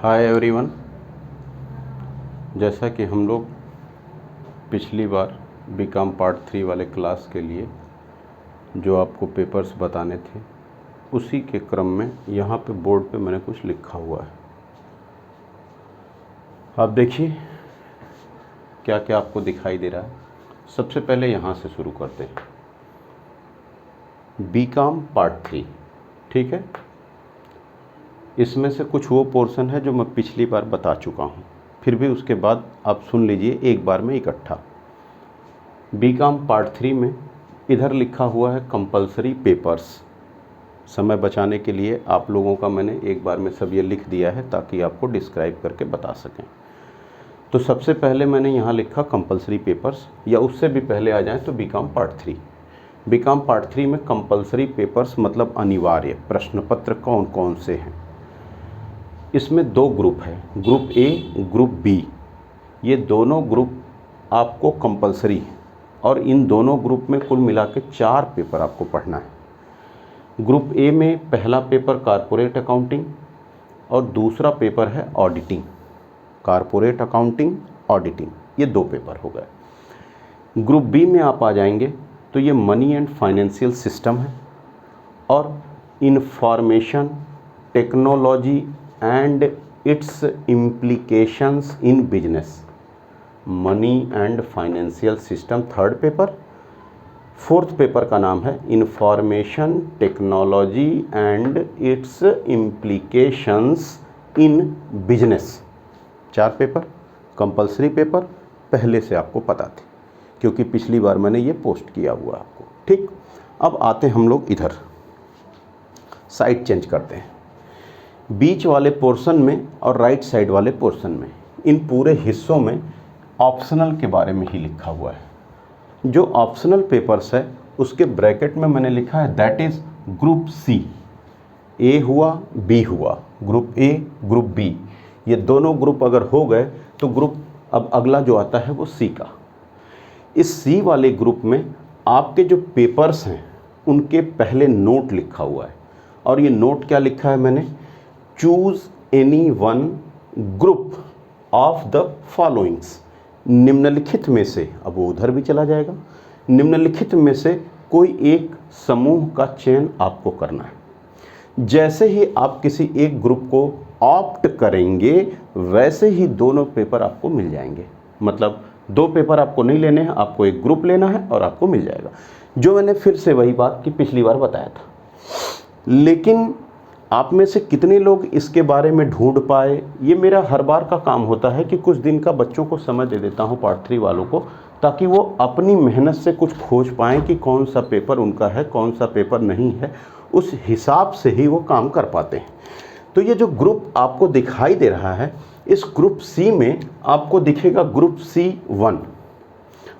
Hi everyone. जैसा कि हम लोग पिछली बार बीकॉम पार्ट 3 वाले क्लास के लिए जो आपको पेपर्स बताने थे, उसी के क्रम में यहाँ पे बोर्ड पे मैंने कुछ लिखा हुआ है। आप देखिए क्या क्या आपको दिखाई दे रहा है। सबसे पहले यहाँ से शुरू करते हैं, बीकॉम पार्ट 3। ठीक है, इसमें से कुछ वो पोर्शन है जो मैं पिछली बार बता चुका हूँ, फिर भी उसके बाद आप सुन लीजिए एक बार में इकट्ठा। बीकॉम पार्ट 3 में इधर लिखा हुआ है कंपलसरी पेपर्स। समय बचाने के लिए आप लोगों का मैंने एक बार में सब ये लिख दिया है ताकि आपको डिस्क्राइब करके बता सकें। तो सबसे पहले मैंने यहाँ लिखा कंपलसरी पेपर्स, या उससे भी पहले आ जाएं तो बीकॉम पार्ट 3। बीकॉम पार्ट 3 में कंपलसरी पेपर्स मतलब अनिवार्य प्रश्न पत्र कौन कौन से हैं। इसमें दो ग्रुप है, ग्रुप ए, ग्रुप बी। ये दोनों ग्रुप आपको कंपलसरी है और इन दोनों ग्रुप में कुल मिला के 4 पेपर आपको पढ़ना है। ग्रुप ए में पहला पेपर कारपोरेट अकाउंटिंग और दूसरा पेपर है ऑडिटिंग। कारपोरेट अकाउंटिंग, ऑडिटिंग, ये 2 पेपर हो गए। ग्रुप बी में आप आ जाएंगे तो ये मनी एंड फाइनेंशियल सिस्टम है और information technology and it's implications in business. Money and financial system third paper. Fourth paper का नाम है information technology and it's implications in business. 4 paper compulsory paper पहले से आपको पता थे क्योंकि पिछली बार मैंने ये पोस्ट किया हुआ आपको। ठीक, अब आते हम लोग इधर, साइड चेंज करते हैं। बीच वाले पोर्शन में और राइट साइड वाले पोर्शन में, इन पूरे हिस्सों में ऑप्शनल के बारे में ही लिखा हुआ है। जो ऑप्शनल पेपर्स है उसके ब्रैकेट में मैंने लिखा है दैट इज ग्रुप सी। ए हुआ, बी हुआ, ग्रुप ए ग्रुप बी, ये दोनों ग्रुप अगर हो गए तो ग्रुप अब अगला जो आता है वो सी का। इस सी वाले ग्रुप में आपके जो पेपर्स हैं उनके पहले नोट लिखा हुआ है। और ये नोट क्या लिखा है मैंने, choose any one group of the followings. निम्नलिखित में से, अब वो उधर भी चला जाएगा, निम्नलिखित में से कोई एक समूह का चयन आपको करना है। जैसे ही आप किसी एक ग्रुप को ऑप्ट करेंगे वैसे ही दोनों पेपर आपको मिल जाएंगे। मतलब 2 पेपर आपको नहीं लेने हैं, आपको एक ग्रुप लेना है और आपको मिल जाएगा। जो मैंने फिर से वही बात कि पिछली बार बताया था। लेकिन आप में से कितने लोग इसके बारे में ढूंढ पाए, ये मेरा हर बार का काम होता है कि कुछ दिन का बच्चों को समय दे देता हूँ पार्ट 3 वालों को, ताकि वो अपनी मेहनत से कुछ खोज पाएँ कि कौन सा पेपर उनका है कौन सा पेपर नहीं है, उस हिसाब से ही वो काम कर पाते हैं। तो ये जो ग्रुप आपको दिखाई दे रहा है, इस ग्रुप सी में आपको दिखेगा group C1,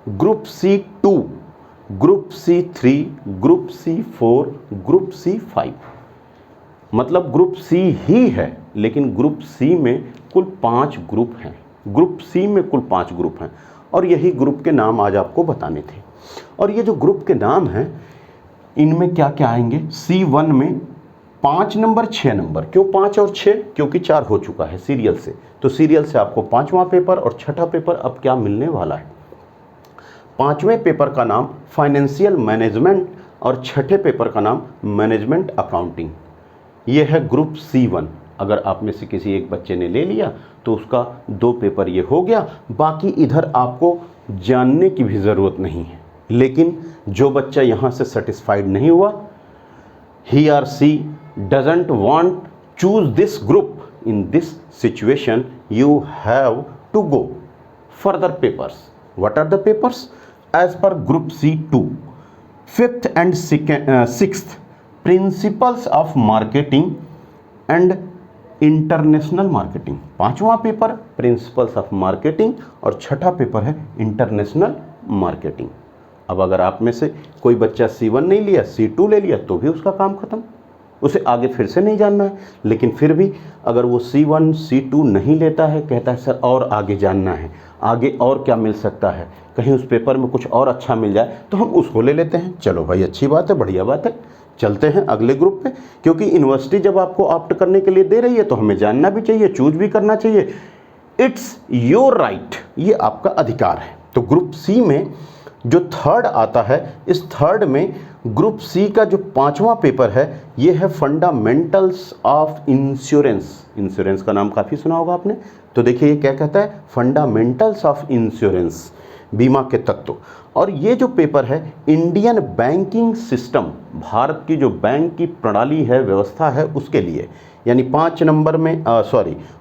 group C2, group C3, group C4, group C5। मतलब ग्रुप सी ही है, लेकिन ग्रुप सी में कुल 5 ग्रुप हैं। ग्रुप सी में कुल 5 ग्रुप हैं और यही ग्रुप के नाम आज आपको बताने थे। और ये जो ग्रुप के नाम हैं इनमें क्या क्या आएंगे, C1 में 5 नंबर 6 नंबर। क्यों 5 और 6? क्योंकि 4 हो चुका है सीरियल से, तो सीरियल से आपको 5वां पेपर और 6ठा पेपर अब क्या मिलने वाला है। 5वें पेपर का नाम फाइनेंशियल मैनेजमेंट और 6ठे पेपर का नाम मैनेजमेंट अकाउंटिंग। ये है ग्रुप C1। अगर आप में से किसी एक बच्चे ने ले लिया तो उसका 2 पेपर ये हो गया। बाकी इधर आपको जानने की भी ज़रूरत नहीं है। लेकिन जो बच्चा यहाँ से सेटिस्फाइड नहीं हुआ, he or she doesn't want choose this group, in this situation you have to go further papers. What are the papers? As per group C2, 5th and 6th principles of marketing and international marketing. 5वां paper principles of marketing और 6ठा paper है international marketing. अब अगर आप में से कोई बच्चा C1 नहीं लिया, C2 ले लिया, तो भी उसका काम खत्म, उसे आगे फिर से नहीं जानना है। लेकिन फिर भी अगर वो C1 C2 नहीं लेता है, कहता है सर और आगे जानना है, आगे और क्या मिल सकता है, कहीं उस पेपर में कुछ और अच्छा मिल जाए तो हम उसको ले लेते हैं। चलो भाई अच्छी बात है, बढ़िया बात है, चलते हैं अगले ग्रुप पे, क्योंकि यूनिवर्सिटी जब आपको ऑप्ट करने के लिए दे रही है तो हमें जानना भी चाहिए, चूज भी करना चाहिए। इट्स योर राइट, ये आपका अधिकार है। तो ग्रुप सी में जो थर्ड आता है, इस थर्ड में ग्रुप सी का जो 5वां पेपर है ये है फंडामेंटल्स ऑफ इंश्योरेंस। इंश्योरेंस का नाम काफ़ी सुना होगा आपने। तो देखिए ये क्या कहता है, फंडामेंटल्स ऑफ इंश्योरेंस, बीमा के तत्व। और ये जो पेपर है इंडियन बैंकिंग सिस्टम, भारत की जो बैंक की प्रणाली है, व्यवस्था है, उसके लिए, यानी 5 नंबर में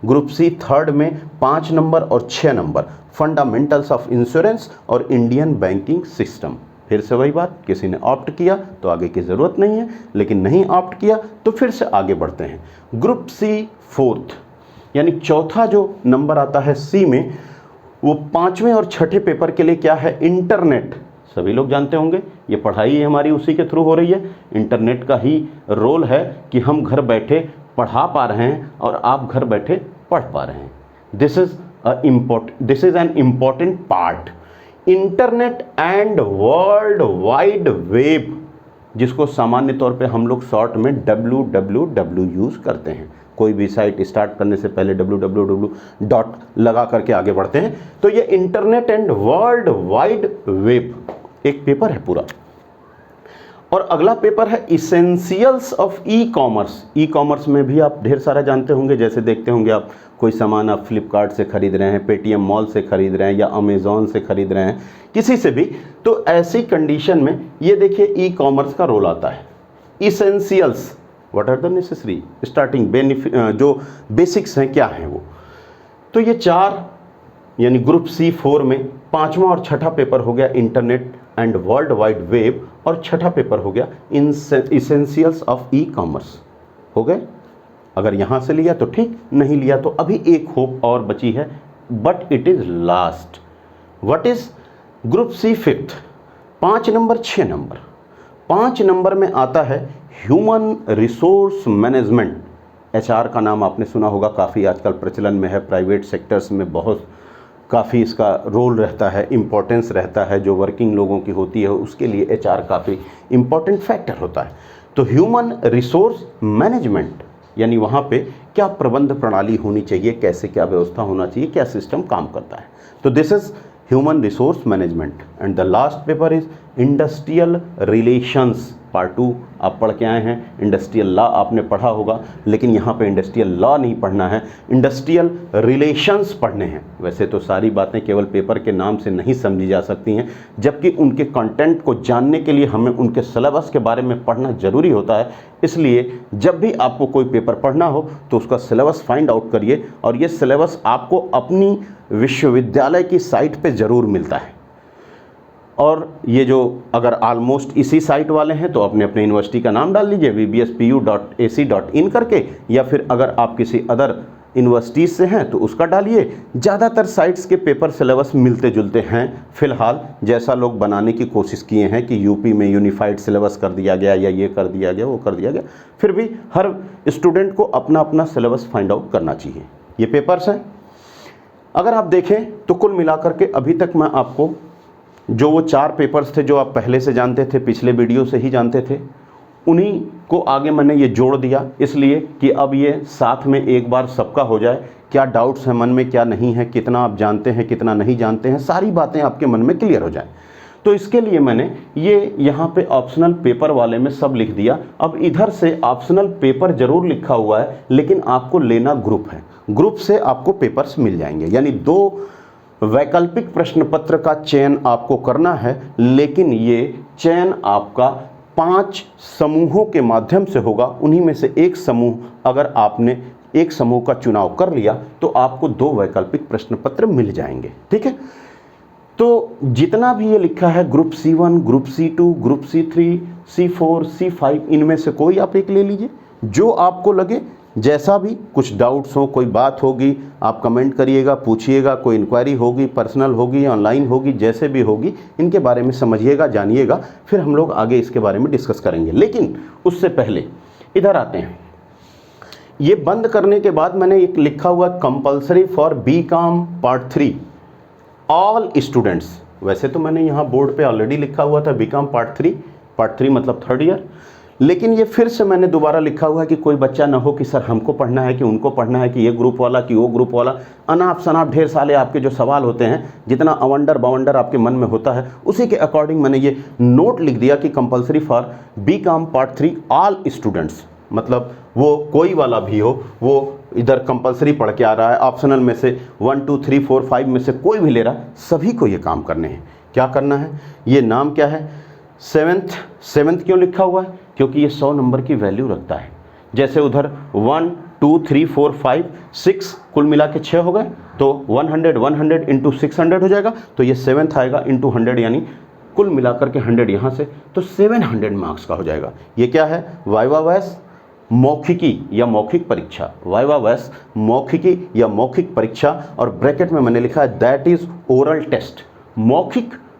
ग्रुप सी थर्ड में 5 नंबर और 6 नंबर फंडामेंटल्स ऑफ इंश्योरेंस और इंडियन बैंकिंग सिस्टम। फिर से वही बात, किसी ने ऑप्ट किया तो आगे की ज़रूरत नहीं है, लेकिन नहीं ऑप्ट किया तो फिर से आगे बढ़ते हैं। ग्रुप सी फोर्थ, यानी चौथा जो नंबर आता है सी में, वो 5वें और 6ठे पेपर के लिए क्या है, इंटरनेट। सभी लोग जानते होंगे ये पढ़ाई हमारी उसी के थ्रू हो रही है। इंटरनेट का ही रोल है कि हम घर बैठे पढ़ा पा रहे हैं और आप घर बैठे पढ़ पा रहे हैं। This is an important part. Internet and world wide web, जिसको सामान्य तौर पे हम लोग शॉर्ट में www यूज़ करते हैं। कोई भी साइट स्टार्ट करने से पहले www डॉट लगा करके आगे बढ़ते हैं। तो ये internet and world wide web एक पेपर है पूरा। और अगला पेपर है essentials of e commerce. E commerce में भी आप ढेर सारा जानते होंगे, जैसे देखते होंगे आप कोई सामान आप फ्लिपकार्ट से खरीद रहे हैं, पेटीएम मॉल से खरीद रहे हैं या अमेज़ॉन से खरीद रहे हैं, किसी से भी। तो ऐसी कंडीशन में ये देखिए ई कॉमर्स का रोल आता है। Essentials, what are the necessary starting benefit, जो बेसिक्स हैं क्या हैं वो। तो ये 4 यानी ग्रुप सी 4 में 5वां और 6ठा पेपर हो गया internet and world wide web, और 6ठा पेपर हो गया इसेंशियल्स ऑफ ई कॉमर्स। हो गए? अगर यहाँ से लिया तो ठीक, नहीं लिया तो अभी एक होप और बची है, but it is last. What is group C 5th, 5 number 6 number. 5 number में आता है ह्यूमन रिसोर्स मैनेजमेंट। HR का नाम आपने सुना होगा, काफ़ी आजकल प्रचलन में है, प्राइवेट सेक्टर्स में बहुत काफ़ी इसका रोल रहता है, इम्पोर्टेंस रहता है। जो वर्किंग लोगों की होती है उसके लिए HR काफ़ी इम्पोर्टेंट फैक्टर होता है। तो ह्यूमन रिसोर्स मैनेजमेंट, यानी वहाँ पे क्या प्रबंध प्रणाली होनी चाहिए, कैसे क्या व्यवस्था होना चाहिए, क्या सिस्टम काम करता है। तो this is human resource management. And the last paper is industrial relations, part 2 आप पढ़ के आए हैं। इंडस्ट्रियल लॉ आपने पढ़ा होगा, लेकिन यहाँ पे इंडस्ट्रियल लॉ नहीं पढ़ना है, इंडस्ट्रियल रिलेशंस पढ़ने हैं। वैसे तो सारी बातें केवल पेपर के नाम से नहीं समझी जा सकती हैं, जबकि उनके कंटेंट को जानने के लिए हमें उनके सिलेबस के बारे में पढ़ना ज़रूरी होता है। इसलिए जब भी आपको कोई पेपर पढ़ना हो तो उसका सिलेबस फाइंड आउट करिए, और ये सिलेबस आपको अपनी विश्वविद्यालय की साइट पे ज़रूर मिलता है। और ये जो अगर ऑलमोस्ट इसी साइट वाले हैं तो अपने अपने यूनिवर्सिटी का नाम डाल लीजिए vbspu.ac.in करके, या फिर अगर आप किसी अदर यूनिवर्सिटीज़ से हैं तो उसका डालिए। ज़्यादातर साइट्स के पेपर सिलेबस मिलते जुलते हैं। फ़िलहाल जैसा लोग बनाने की कोशिश किए हैं कि यूपी में यूनिफाइड सिलेबस कर दिया गया या ये कर दिया गया वो कर दिया गया, फिर भी हर स्टूडेंट को अपना अपना सिलेबस फाइंड आउट करना चाहिए। ये पेपर्स हैं। अगर आप देखें तो कुल मिलाकर के अभी तक मैं आपको जो वो 4 पेपर्स थे जो आप पहले से जानते थे, पिछले वीडियो से ही जानते थे, उन्हीं को आगे मैंने ये जोड़ दिया, इसलिए कि अब ये साथ में एक बार सबका हो जाए। क्या डाउट्स हैं मन में, क्या नहीं है, कितना आप जानते हैं, कितना नहीं जानते हैं, सारी बातें आपके मन में क्लियर हो जाए। तो इसके लिए मैंने ये यहाँ पे ऑप्शनल पेपर वाले में सब लिख दिया। अब इधर से ऑप्शनल पेपर जरूर लिखा हुआ है, लेकिन आपको लेना ग्रुप है। ग्रुप से आपको पेपर्स मिल जाएंगे, यानी 2 वैकल्पिक प्रश्न पत्र का चयन आपको करना है, लेकिन ये चयन आपका 5 समूहों के माध्यम से होगा। उन्हीं में से एक समूह, अगर आपने एक समूह का चुनाव कर लिया तो आपको 2 वैकल्पिक प्रश्न पत्र मिल जाएंगे। ठीक है, तो जितना भी ये लिखा है group C1, group C2, group C3, C4, C5, इनमें से कोई आप एक ले लीजिए, जो आपको लगे। जैसा भी कुछ डाउट्स हो, कोई बात होगी, आप कमेंट करिएगा, पूछिएगा, कोई इंक्वायरी होगी, पर्सनल होगी, ऑनलाइन होगी, जैसे भी होगी, इनके बारे में समझिएगा, जानिएगा, फिर हम लोग आगे इसके बारे में डिस्कस करेंगे। लेकिन उससे पहले इधर आते हैं। ये बंद करने के बाद मैंने एक लिखा हुआ compulsory for BCom part 3 all students. वैसे तो मैंने यहाँ बोर्ड पे ऑलरेडी लिखा हुआ था BCom पार्ट 3 मतलब 3rd ईयर, लेकिन ये फिर से मैंने दोबारा लिखा हुआ है कि कोई बच्चा ना हो कि सर हमको पढ़ना है कि उनको पढ़ना है, कि ये ग्रुप वाला कि वो ग्रुप वाला। अनाप शनाप ढेर सारे आपके जो सवाल होते हैं, जितना अवंडर बवंडर आपके मन में होता है, उसी के अकॉर्डिंग मैंने ये नोट लिख दिया कि compulsory for BCom part 3 all students. मतलब वो कोई वाला भी हो, वो इधर कंपलसरी पढ़ के आ रहा है, ऑप्शनल में से 1 2 3 4 5 में से कोई भी ले रहा, सभी को ये काम करने हैं। क्या करना है? ये नाम क्या है? सेवेंथ क्यों लिखा हुआ है? क्योंकि ये 100 नंबर की वैल्यू रखता है। जैसे उधर 1 2 3 4 5 6 कुल मिला के 6 हो गए, तो 100 इंटू 600 हो जाएगा, तो ये 7th आएगा इंटू 100, यानी कुल मिलाकर के 100 यहाँ से, तो 700 मार्क्स का हो जाएगा। ये क्या है? वाइवा वॉइस मौखिकी या मौखिक परीक्षा, वाइवा वॉइस मौखिकी या मौखिक परीक्षा, और ब्रैकेट में मैंने लिखा है दैट इज ओरल टेस्ट।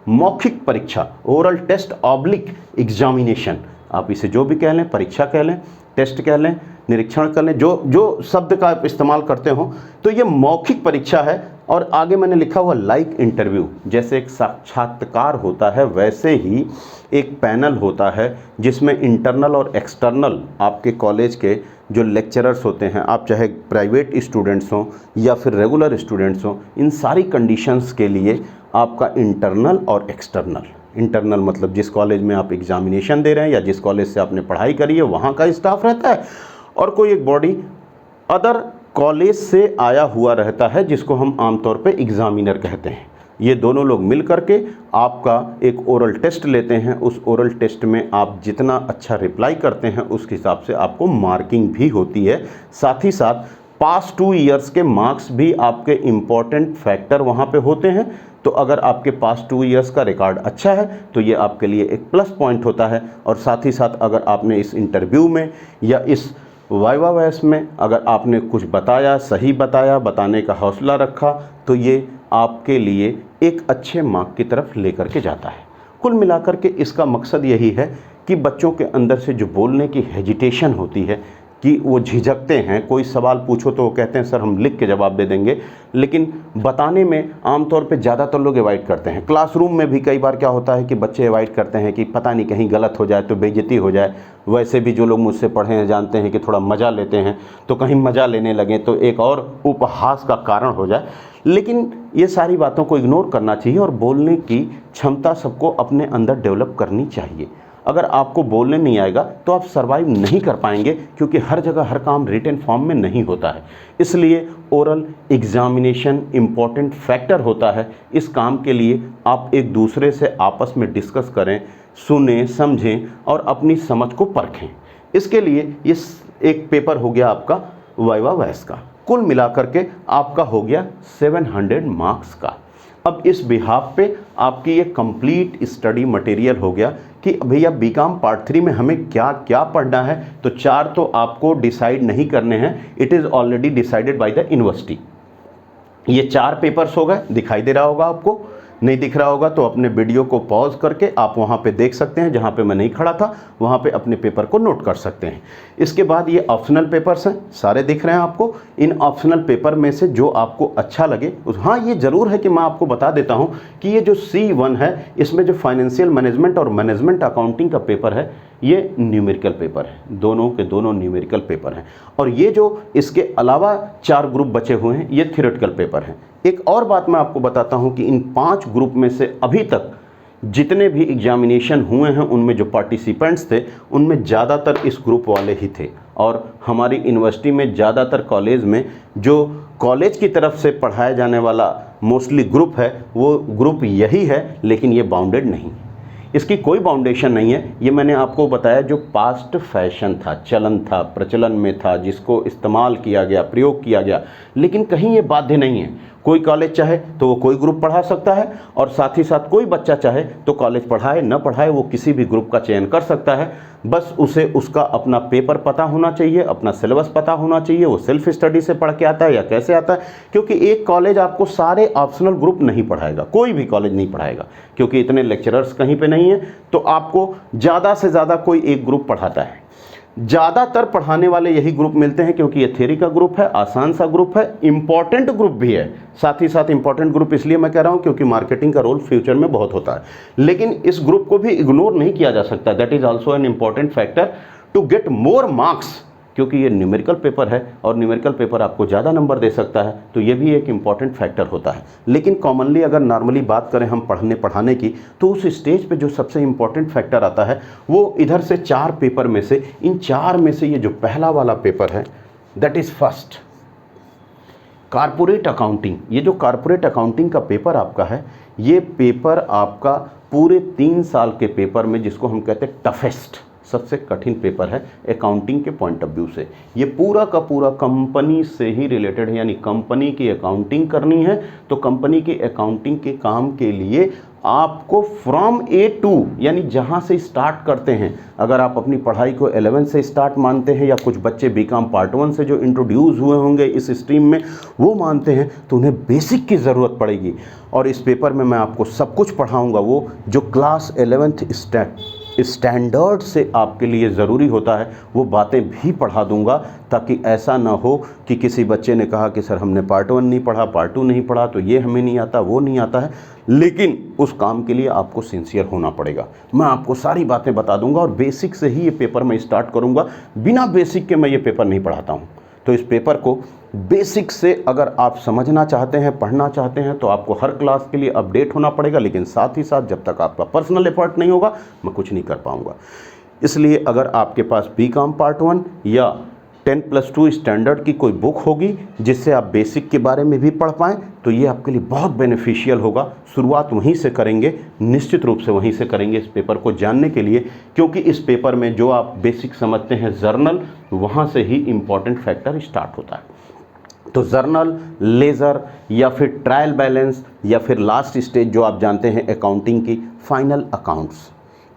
मौखिक परीक्षा, ओरल टेस्ट ऑब्लिक एग्जामिनेशन, आप इसे जो भी कह लें, परीक्षा कह लें, टेस्ट कह लें, निरीक्षण कर लें, जो शब्द का आप इस्तेमाल करते हो, तो ये मौखिक परीक्षा है। और आगे मैंने लिखा हुआ लाइक इंटरव्यू, जैसे एक साक्षात्कार होता है वैसे ही एक पैनल होता है जिसमें इंटरनल और एक्सटर्नल आपके कॉलेज के जो लेक्चरर्स होते हैं, आप चाहे प्राइवेट स्टूडेंट्स हों या फिर रेगुलर स्टूडेंट्स हों, इन सारी कंडीशंस के लिए आपका इंटरनल और एक्सटर्नल, इंटरनल मतलब जिस कॉलेज में आप एग्जामिनेशन दे रहे हैं या जिस कॉलेज से आपने पढ़ाई करी है वहाँ का स्टाफ रहता है, और कोई एक बॉडी अदर कॉलेज से आया हुआ रहता है जिसको हम आमतौर पे एग्जामिनर कहते हैं। ये दोनों लोग मिल करके आपका एक ओरल टेस्ट लेते हैं। उस ओरल टेस्ट में आप जितना अच्छा रिप्लाई करते हैं उस हिसाब से आपको मार्किंग भी होती है। साथ ही साथ पास्ट 2 ईयर्स के मार्क्स भी आपके इम्पॉर्टेंट फैक्टर वहाँ पे होते हैं। तो अगर आपके पास 2 ईयर्स का रिकॉर्ड अच्छा है तो ये आपके लिए एक प्लस पॉइंट होता है। और साथ ही साथ अगर आपने इस इंटरव्यू में या इस वाइवा वॉइस में अगर आपने कुछ बताया, सही बताया, बताने का हौसला रखा, तो ये आपके लिए एक अच्छे मार्क की तरफ लेकर के जाता है। कुल मिलाकर के इसका मकसद यही है कि बच्चों के अंदर से जो बोलने की हेजिटेशन होती है, कि वो झिझकते हैं, कोई सवाल पूछो तो वो कहते हैं सर हम लिख के जवाब दे देंगे, लेकिन बताने में आमतौर पे ज़्यादातर लोग अवॉइड करते हैं। क्लासरूम में भी कई बार क्या होता है कि बच्चे अवॉइड करते हैं कि पता नहीं कहीं गलत हो जाए तो बेइज्जती हो जाए। वैसे भी जो लोग मुझसे पढ़े हैं जानते हैं कि थोड़ा मज़ा लेते हैं, तो कहीं मज़ा लेने लगें तो एक और उपहास का कारण हो जाए। लेकिन ये सारी बातों को इग्नोर करना चाहिए और बोलने की क्षमता सबको अपने अंदर डेवलप करनी चाहिए। अगर आपको बोलने नहीं आएगा तो आप सर्वाइव नहीं कर पाएंगे, क्योंकि हर जगह हर काम रिटन फॉर्म में नहीं होता है। इसलिए ओरल एग्जामिनेशन इम्पॉर्टेंट फैक्टर होता है। इस काम के लिए आप एक दूसरे से आपस में डिस्कस करें, सुने, समझें और अपनी समझ को परखें। इसके लिए ये एक पेपर हो गया आपका वाइवा वॉइस का। कुल मिलाकर के आपका हो गया 700 मार्क्स का। अब इस बिहाफ पे आपकी ये कंप्लीट स्टडी मटेरियल हो गया कि भैया बीकॉम पार्ट 3 में हमें क्या क्या पढ़ना है। तो 4 तो आपको डिसाइड नहीं करने हैं, it is already decided by the university. ये 4 पेपर्स हो गए, दिखाई दे रहा होगा आपको। नहीं दिख रहा होगा तो अपने वीडियो को पॉज करके आप वहाँ पे देख सकते हैं, जहाँ पे मैं नहीं खड़ा था वहाँ पे अपने पेपर को नोट कर सकते हैं। इसके बाद ये ऑप्शनल पेपर्स हैं, सारे दिख रहे हैं आपको। इन ऑप्शनल पेपर में से जो आपको अच्छा लगे हाँ, ये ज़रूर है कि मैं आपको बता देता हूँ कि ये जो C1 है इसमें जो फाइनेंशियल मैनेजमेंट और मैनेजमेंट अकाउंटिंग का पेपर है ये न्यूमेरिकल पेपर है, दोनों के दोनों न्यूमेरिकल पेपर हैं। और ये जो इसके अलावा 4 ग्रुप बचे हुए हैं ये थ्योरेटिकल पेपर हैं। एक और बात मैं आपको बताता हूं कि इन 5 ग्रुप में से अभी तक जितने भी एग्जामिनेशन हुए हैं उनमें जो पार्टिसिपेंट्स थे उनमें ज़्यादातर इस ग्रुप वाले ही थे। और हमारी यूनिवर्सिटी में ज़्यादातर कॉलेज में जो कॉलेज की तरफ से पढ़ाया जाने वाला मोस्टली ग्रुप है वो ग्रुप यही है, लेकिन ये बाउंडेड नहीं, इसकी कोई बाउंडेशन नहीं है। ये मैंने आपको बताया जो पास्ट फैशन था, चलन था, प्रचलन में था, जिसको इस्तेमाल किया गया, प्रयोग किया गया, लेकिन कहीं ये बाध्य नहीं है। कोई कॉलेज चाहे तो वो कोई ग्रुप पढ़ा सकता है और साथ ही साथ कोई बच्चा चाहे तो कॉलेज पढ़ाए न पढ़ाए वो किसी भी ग्रुप का चयन कर सकता है। बस उसे उसका अपना पेपर पता होना चाहिए, अपना सिलेबस पता होना चाहिए, वो सेल्फ स्टडी से पढ़ के आता है या कैसे आता है। क्योंकि एक कॉलेज आपको सारे ऑप्शनल ग्रुप नहीं पढ़ाएगा, कोई भी कॉलेज नहीं पढ़ाएगा, क्योंकि इतने लेक्चरर्स कहीं पे नहीं है। तो आपको ज़्यादा से ज़्यादा कोई एक ग्रुप पढ़ाता है। ज़्यादातर पढ़ाने वाले यही ग्रुप मिलते हैं क्योंकि ये थ्योरी का ग्रुप है, आसान सा ग्रुप है, इंपॉर्टेंट ग्रुप भी है। साथ ही साथ इंपॉर्टेंट ग्रुप इसलिए मैं कह रहा हूँ क्योंकि मार्केटिंग का रोल फ्यूचर में बहुत होता है, लेकिन इस ग्रुप को भी इग्नोर नहीं किया जा सकता। That is also an important factor to get more marks, क्योंकि ये न्यूमेरिकल पेपर है और न्यूमेरिकल पेपर आपको ज़्यादा नंबर दे सकता है, तो ये भी एक इम्पॉर्टेंट फैक्टर होता है। लेकिन कॉमनली अगर नॉर्मली बात करें हम पढ़ाने की, तो उस स्टेज पे जो सबसे इम्पॉर्टेंट फैक्टर आता है वो इधर से 4 पेपर में से, इन 4 में से ये जो पहला वाला पेपर है that is first corporate accounting. ये जो कारपोरेट अकाउंटिंग का पेपर आपका है, ये पेपर आपका पूरे 3 साल के पेपर में, जिसको हम कहते हैं टफेस्ट, सबसे कठिन पेपर है अकाउंटिंग के पॉइंट ऑफ व्यू से। ये पूरा का पूरा कंपनी से ही रिलेटेड है, यानी कंपनी की अकाउंटिंग करनी है तो कंपनी की अकाउंटिंग के काम के लिए आपको फ्रॉम ए टू, यानी जहाँ से स्टार्ट करते हैं, अगर आप अपनी पढ़ाई को 11 से स्टार्ट मानते हैं या कुछ बच्चे बीकॉम पार्ट 1 से जो इंट्रोड्यूस हुए होंगे इस स्ट्रीम में वो मानते हैं, तो उन्हें बेसिक की ज़रूरत पड़ेगी। और इस पेपर में मैं आपको सब कुछ पढ़ाऊँगा, वो जो क्लास 11th स्टैंडर्ड से आपके लिए ज़रूरी होता है वो बातें भी पढ़ा दूंगा, ताकि ऐसा ना हो कि किसी बच्चे ने कहा कि सर हमने पार्ट 1 नहीं पढ़ा, पार्ट 2 नहीं पढ़ा, तो ये हमें नहीं आता, वो नहीं आता है। लेकिन उस काम के लिए आपको सिंसियर होना पड़ेगा। मैं आपको सारी बातें बता दूंगा और बेसिक से ही ये पेपर मैं स्टार्ट करूंगा, बिना बेसिक के मैं ये पेपर नहीं पढ़ाता हूँ। तो इस पेपर को बेसिक से अगर आप समझना चाहते हैं, पढ़ना चाहते हैं, तो आपको हर क्लास के लिए अपडेट होना पड़ेगा, लेकिन साथ ही साथ जब तक आपका पर्सनल एफर्ट नहीं होगा मैं कुछ नहीं कर पाऊंगा। इसलिए अगर आपके पास बीकॉम पार्ट 1 या 10+2 स्टैंडर्ड की कोई बुक होगी जिससे आप बेसिक के बारे में भी पढ़ पाएँ, तो ये आपके लिए बहुत बेनिफिशियल होगा। शुरुआत वहीं से करेंगे, निश्चित रूप से वहीं से करेंगे इस पेपर को जानने के लिए, क्योंकि इस पेपर में जो आप बेसिक समझते हैं जर्नल, वहाँ से ही इम्पॉर्टेंट फैक्टर स्टार्ट होता है। तो जर्नल, लेजर या फिर ट्रायल बैलेंस या फिर लास्ट स्टेज जो आप जानते हैं अकाउंटिंग की फाइनल अकाउंट्स,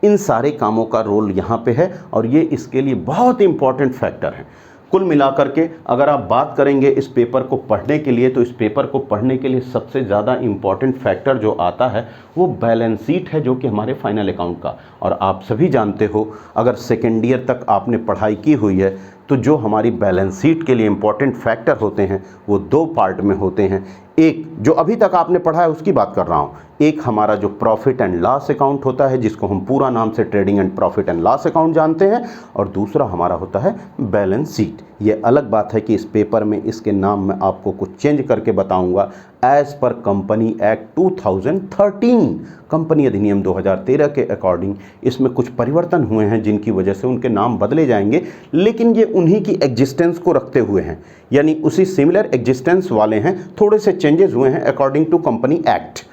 इन सारे कामों का रोल यहाँ पे है और ये इसके लिए बहुत इंपॉर्टेंट फैक्टर है। कुल मिलाकर के अगर आप बात करेंगे इस पेपर को पढ़ने के लिए, तो इस पेपर को पढ़ने के लिए सबसे ज़्यादा इम्पॉर्टेंट फैक्टर जो आता है वो बैलेंस शीट है, जो कि हमारे फाइनल अकाउंट का। और आप सभी जानते हो, अगर सेकेंड ईयर तक आपने पढ़ाई की हुई है तो जो हमारी बैलेंस शीट के लिए इम्पॉर्टेंट फैक्टर होते हैं वो 2 पार्ट में होते हैं। एक जो अभी तक आपने पढ़ा है उसकी बात कर रहा हूँ, एक हमारा जो प्रॉफिट एंड लॉस अकाउंट होता है जिसको हम पूरा नाम से trading and profit and loss account जानते हैं, और दूसरा हमारा होता है बैलेंस शीट। ये अलग बात है कि इस पेपर में इसके नाम में आपको कुछ चेंज करके बताऊंगा as per company act 2013, company अधिनियम 2013 के अकॉर्डिंग इसमें कुछ परिवर्तन हुए हैं जिनकी वजह से उनके नाम बदले जाएंगे, लेकिन ये उन्हीं की एग्जिस्टेंस को रखते हुए हैं, यानी उसी सिमिलर एग्जिस्टेंस वाले हैं, थोड़े से चेंजेस हुए हैं अकॉर्डिंग टू कंपनी एक्ट।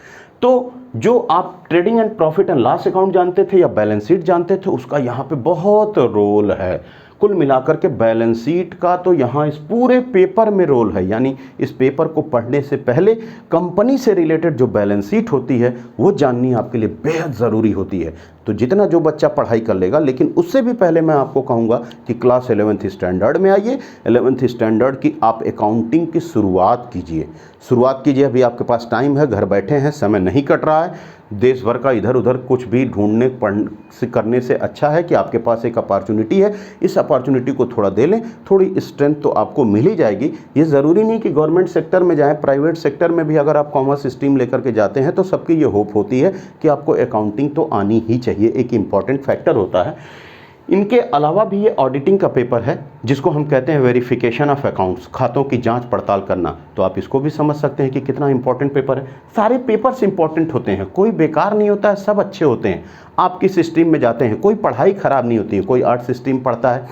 तो जो आप trading and profit and loss account जानते थे या बैलेंस शीट जानते थे, उसका यहाँ पे बहुत रोल है। कुल मिलाकर के बैलेंस शीट का तो यहाँ इस पूरे पेपर में रोल है, यानी इस पेपर को पढ़ने से पहले कंपनी से रिलेटेड जो बैलेंस शीट होती है वो जाननी आपके लिए बेहद ज़रूरी होती है। तो जितना जो बच्चा पढ़ाई कर लेगा, लेकिन उससे भी पहले मैं आपको कहूँगा कि क्लास 11th स्टैंडर्ड में आइए, 11th स्टैंडर्ड की आप अकाउंटिंग की शुरुआत कीजिए। अभी आपके पास टाइम है, घर बैठे हैं, समय नहीं कट रहा है, देश भर का इधर उधर कुछ भी ढूंढने करने से अच्छा है कि आपके पास एक अपॉर्चुनिटी है, इस अपॉर्चुनिटी को थोड़ा दे लें, थोड़ी स्ट्रेंथ तो आपको मिल ही जाएगी। ये ज़रूरी नहीं कि गवर्नमेंट सेक्टर में जाएं, प्राइवेट सेक्टर में भी अगर आप कॉमर्स स्ट्रीम लेकर के जाते हैं तो सबकी ये होप होती है कि आपको अकाउंटिंग तो आनी ही चाहिए, एक इम्पॉर्टेंट फैक्टर होता है। इनके अलावा भी ये ऑडिटिंग का पेपर है जिसको हम कहते हैं वेरिफिकेशन ऑफ अकाउंट्स, खातों की जांच पड़ताल करना, तो आप इसको भी समझ सकते हैं कि कितना इंपॉर्टेंट पेपर है। सारे पेपर्स इंपॉर्टेंट होते हैं, कोई बेकार नहीं होता है, सब अच्छे होते हैं। आप किस स्ट्रीम में जाते हैं, कोई पढ़ाई ख़राब नहीं होती है। कोई आर्ट्स स्ट्रीम पढ़ता है,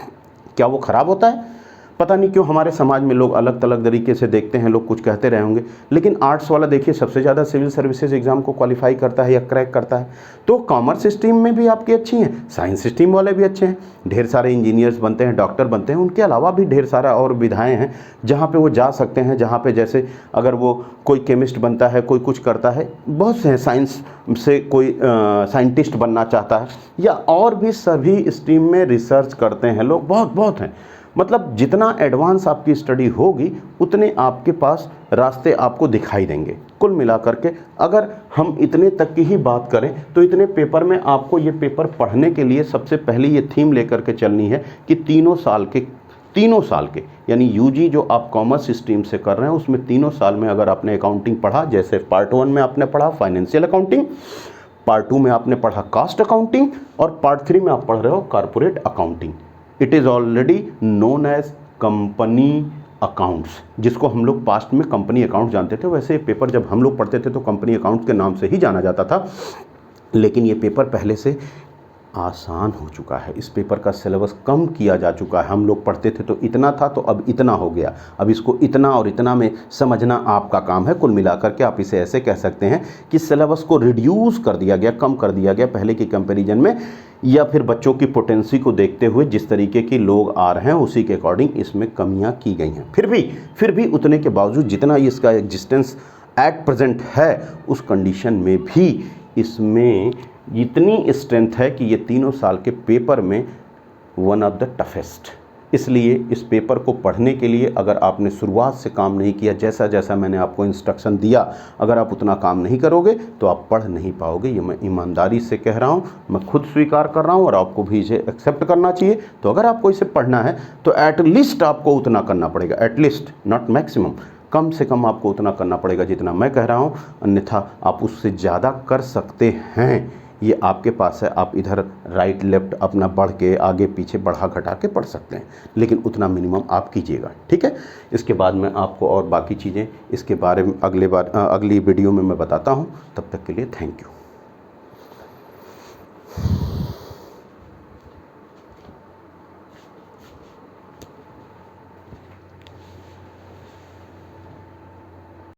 क्या वो ख़राब होता है? पता नहीं क्यों हमारे समाज में लोग अलग अलग तरीके से देखते हैं, लोग कुछ कहते रहे होंगे, लेकिन आर्ट्स वाला देखिए सबसे ज़्यादा सिविल सर्विसेज एग्जाम को क्वालिफाई करता है या क्रैक करता है। तो कॉमर्स स्ट्रीम में भी आपकी अच्छी हैं, साइंस स्ट्रीम वाले भी अच्छे हैं, ढेर सारे इंजीनियर्स बनते हैं, डॉक्टर बनते हैं। उनके अलावा भी ढेर सारा और विधाएँ हैं जहाँ पे वो जा सकते हैं, जहाँ पे जैसे अगर वो कोई केमिस्ट बनता है, कोई कुछ करता है, बहुत से हैं, साइंस से कोई साइंटिस्ट बनना चाहता है, या और भी सभी स्ट्रीम में रिसर्च करते हैं लोग, बहुत हैं। मतलब जितना एडवांस आपकी स्टडी होगी उतने आपके पास रास्ते आपको दिखाई देंगे। कुल मिलाकर के अगर हम इतने तक की ही बात करें तो इतने पेपर में आपको ये पेपर पढ़ने के लिए सबसे पहले ये थीम लेकर के चलनी है कि तीनों साल के यानी यूजी जो आप कॉमर्स स्ट्रीम से कर रहे हैं उसमें तीनों साल में अगर आपने अकाउंटिंग पढ़ा, जैसे पार्ट 1 में आपने पढ़ा फाइनेंशियल अकाउंटिंग, पार्ट 2 में आपने पढ़ा कास्ट अकाउंटिंग और पार्ट 3 में आप पढ़ रहे हो corporate accounting. It is already known as company accounts, जिसको हम लोग पास्ट में कंपनी अकाउंट जानते थे। वैसे पेपर जब हम लोग पढ़ते थे तो कंपनी अकाउंट के नाम से ही जाना जाता था, लेकिन ये पेपर पहले से आसान हो चुका है। इस पेपर का सिलेबस कम किया जा चुका है। हम लोग पढ़ते थे तो इतना था, तो अब इतना हो गया। अब इसको इतना और इतना में समझना आपका काम है। कुल मिलाकर के आप इसे ऐसे कह सकते हैं कि सिलेबस को रिड्यूस कर दिया गया, कम कर दिया गया पहले के कंपैरिजन में, या फिर बच्चों की पोटेंसी को देखते हुए जिस तरीके के लोग आ रहे हैं उसी के अकॉर्डिंग इसमें कमियां की गई हैं। फिर भी उतने के बावजूद जितना इसका एग्जिस्टेंस एट प्रेजेंट है उस कंडीशन में भी इसमें इतनी स्ट्रेंथ है कि ये तीनों साल के पेपर में वन ऑफ द टफेस्ट। इसलिए इस पेपर को पढ़ने के लिए अगर आपने शुरुआत से काम नहीं किया, जैसा जैसा मैंने आपको इंस्ट्रक्शन दिया, अगर आप उतना काम नहीं करोगे तो आप पढ़ नहीं पाओगे। ये मैं ईमानदारी से कह रहा हूँ, मैं खुद स्वीकार कर रहा हूँ और आपको भी इसे एक्सेप्ट करना चाहिए। तो अगर आपको इसे पढ़ना है तो एटलीस्ट आपको उतना करना पड़ेगा, एटलीस्ट नॉट मैक्सिमम, कम से कम आपको उतना करना पड़ेगा जितना मैं कह रहा हूँ। अन्यथा आप उससे ज़्यादा कर सकते हैं, ये आपके पास है। आप इधर राइट लेफ्ट अपना बढ़ के आगे पीछे बढ़ा घटा के पढ़ सकते हैं, लेकिन उतना मिनिमम आप कीजिएगा, ठीक है। इसके बाद मैं आपको और बाकी चीज़ें इसके बारे में अगली वीडियो में मैं बताता हूँ। तब तक के लिए थैंक यू।